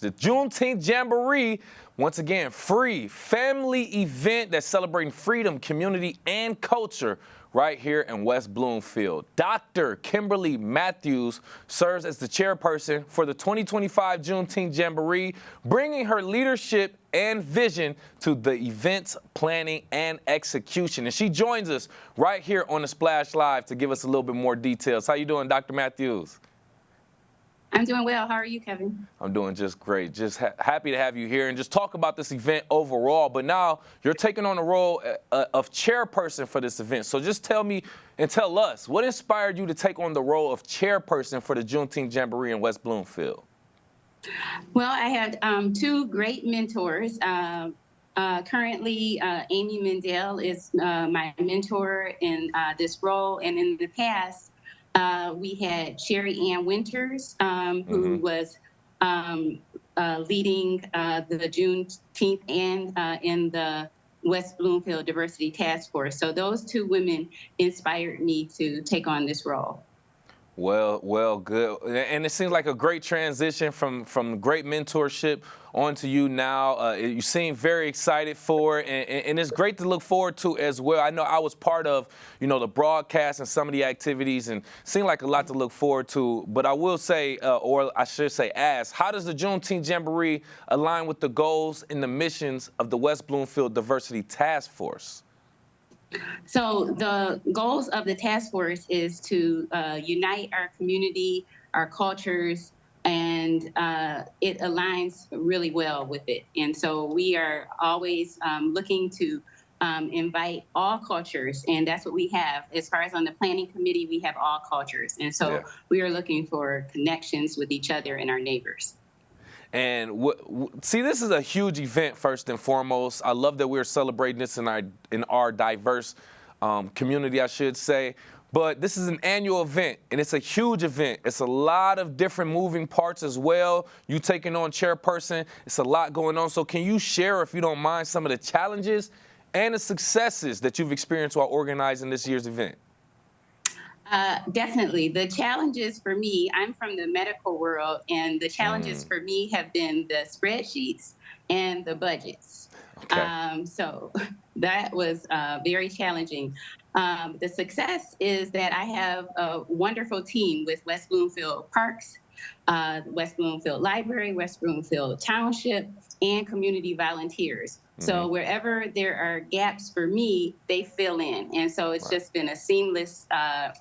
The Juneteenth Jamboree, once again, free family event that's celebrating freedom, community, and culture right here in West Bloomfield. Dr. Kimberly Matthews serves as the chairperson for the 2025 Juneteenth Jamboree, bringing her leadership and vision to the event's planning and execution. And she joins us right here on the Splash Live to give us a little bit more details. How you doing, Dr. Matthews? I'm doing well. How are you, Kevin? I'm doing just great. Just happy to have you here and just talk about this event overall. But now you're taking on the role of chairperson for this event. So just tell me and tell us, what inspired you to take on the role of chairperson for the Juneteenth Jamboree in West Bloomfield? Well, I had two great mentors. Currently, Amy Mendel is my mentor in this role. And in the past, we had Sherry Ann Winters, who was leading the Juneteenth and in the West Bloomfield Diversity Task Force. So those two women inspired me to take on this role. Well, good. And it seems like a great transition from great mentorship onto you now. You seem very excited for it, and it's great to look forward to as well. I know I was part of, the broadcast and some of the activities, and seemed like a lot to look forward to. But I will say, or I should say ask, how does the Juneteenth Jamboree align with the goals and the missions of the West Bloomfield Diversity Task Force? So the goals of the task force is to unite our community, our cultures, and it aligns really well with it. And so we are always looking to invite all cultures, and that's what we have. As far as on the planning committee, we have all cultures. And so we are looking for connections with each other and our neighbors. And see, this is a huge event, first and foremost. I love that we're celebrating this in our diverse community, I should say. But this is an annual event, and it's a huge event. It's a lot of different moving parts as well. You taking on chairperson, it's a lot going on. So can you share, if you don't mind, some of the challenges and the successes that you've experienced while organizing this year's event? Definitely. The challenges for me, I'm from the medical world, and the challenges for me have been the spreadsheets and the budgets. Okay. So that was very challenging. The success is that I have a wonderful team with West Bloomfield Parks, West Bloomfield Library, West Bloomfield Township, and community volunteers. So wherever there are gaps for me, they fill in. And so it's just been a seamless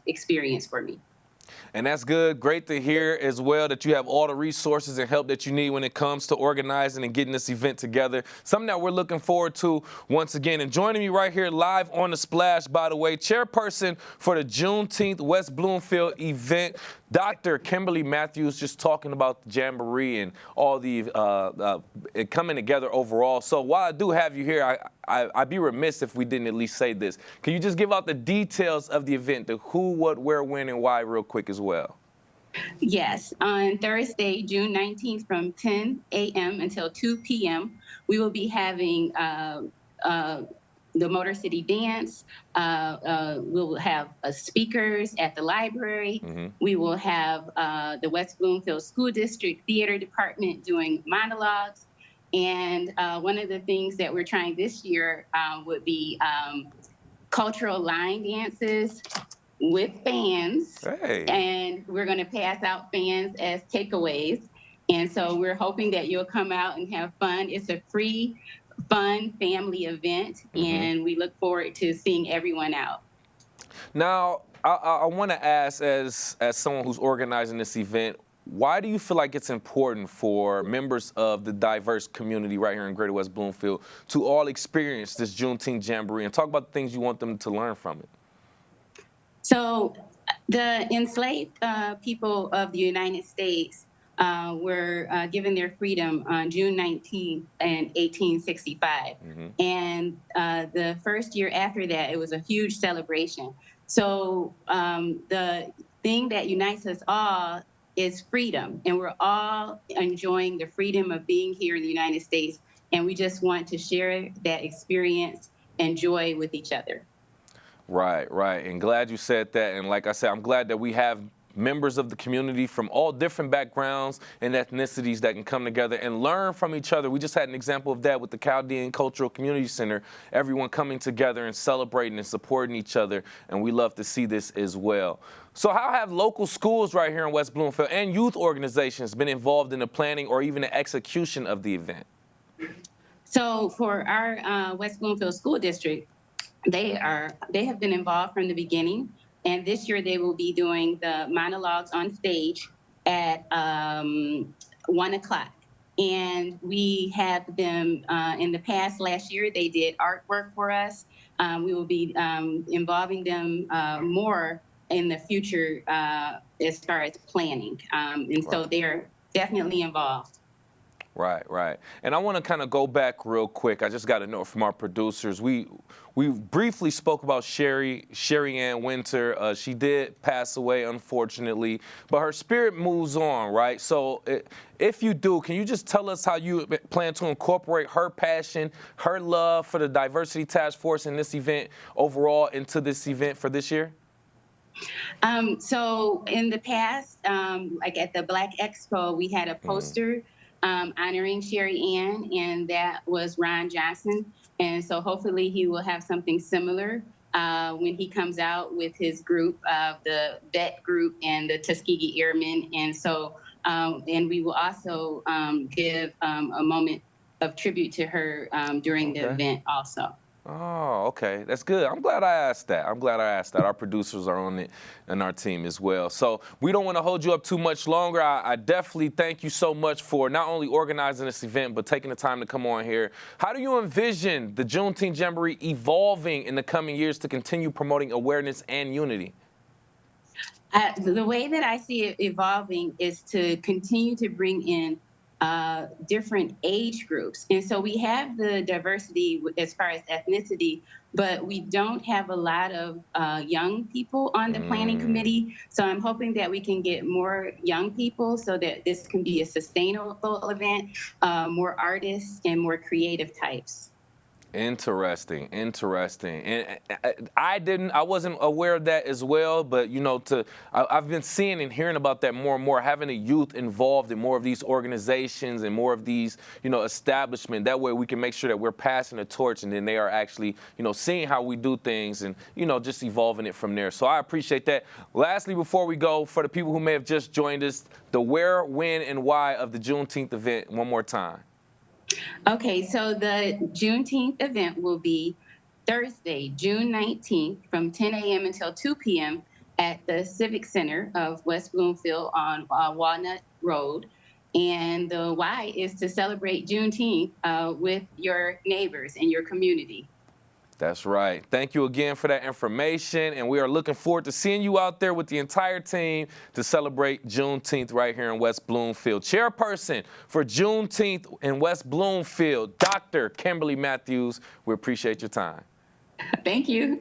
experience for me. And that's good. Great to hear as well that you have all the resources and help that you need when it comes to organizing and getting this event together. Something that we're looking forward to once again. And joining me right here live on the Splash, by the way, chairperson for the Juneteenth West Bloomfield event, Dr. Kimberly Matthews, just talking about the Jamboree and all the it coming together overall. So while I do have you here, I'd be remiss if we didn't at least say this. Can you just give out the details of the event, the who, what, where, when, and why real quick as well? Yes. On Thursday, June 19th from 10 a.m. until 2 p.m., we will be having the Motor City Dance. We'll have speakers at the library. We will have the West Bloomfield School District Theater Department doing monologues. And one of the things that we're trying this year would be cultural line dances with fans. Hey. And we're going to pass out fans as takeaways. And so we're hoping that you'll come out and have fun. It's a free, fun family event, and we look forward to seeing everyone out. Now, I want to ask, as someone who's organizing this event, why do you feel like it's important for members of the diverse community right here in Greater West Bloomfield to all experience this Juneteenth Jamboree, and talk about the things you want them to learn from it? So the enslaved people of the United States were given their freedom on June 19th in 1865. And the first year after that, it was a huge celebration. So the thing that unites us all is freedom. And we're all enjoying the freedom of being here in the United States. And we just want to share that experience and joy with each other. Right. And glad you said that. And like I said, I'm glad that we have members of the community from all different backgrounds and ethnicities that can come together and learn from each other. We just had an example of that with the Chaldean Cultural Community Center, everyone coming together and celebrating and supporting each other, and we love to see this as well. So how have local schools right here in West Bloomfield and youth organizations been involved in the planning or even the execution of the event? So for our West Bloomfield School District, they have been involved from the beginning, and this year they will be doing the monologues on stage at 1 o'clock. And we have them in the past. Last year they did artwork for us. We will be involving them more in the future as far as planning, and so they're definitely involved. Right, right. And I want to kind of go back real quick. I just got a note from our producers. We briefly spoke about Sherry Ann Winter. She did pass away, unfortunately, but her spirit moves on, right? So if you do, can you just tell us how you plan to incorporate her passion, her love for the Diversity Task Force and this event overall into this event for this year? So in the past, like at the Black Expo, we had a poster honoring Sherry Ann, and that was Ron Johnson. And so hopefully he will have something similar when he comes out with his group, the VET group and the Tuskegee Airmen. And so, and we will also give a moment of tribute to her during the event also. Oh, okay. That's good. I'm glad I asked that. Our producers are on it and our team as well. So we don't want to hold you up too much longer. I definitely thank you so much for not only organizing this event, but taking the time to come on here. How do you envision the Juneteenth Jamboree evolving in the coming years to continue promoting awareness and unity? The way that I see it evolving is to continue to bring in different age groups. And so we have the diversity as far as ethnicity, but we don't have a lot of young people on the planning committee. So I'm hoping that we can get more young people so that this can be a sustainable event, more artists and more creative types. Interesting. And I wasn't aware of that as well, but you know, I've been seeing and hearing about that more and more, having the youth involved in more of these organizations and more of these, you know, establishment. That way we can make sure that we're passing the torch and then they are actually, you know, seeing how we do things and, you know, just evolving it from there. So I appreciate that. Lastly, before we go, for the people who may have just joined us, the where, when, and why of the Juneteenth event one more time. Okay, so the Juneteenth event will be Thursday, June 19th from 10 a.m. until 2 p.m. at the Civic Center of West Bloomfield on Walnut Road. And the why is to celebrate Juneteenth with your neighbors and your community. That's right. Thank you again for that information, and we are looking forward to seeing you out there with the entire team to celebrate Juneteenth right here in West Bloomfield. Chairperson for Juneteenth in West Bloomfield, Dr. Kimberly Matthews, we appreciate your time. Thank you.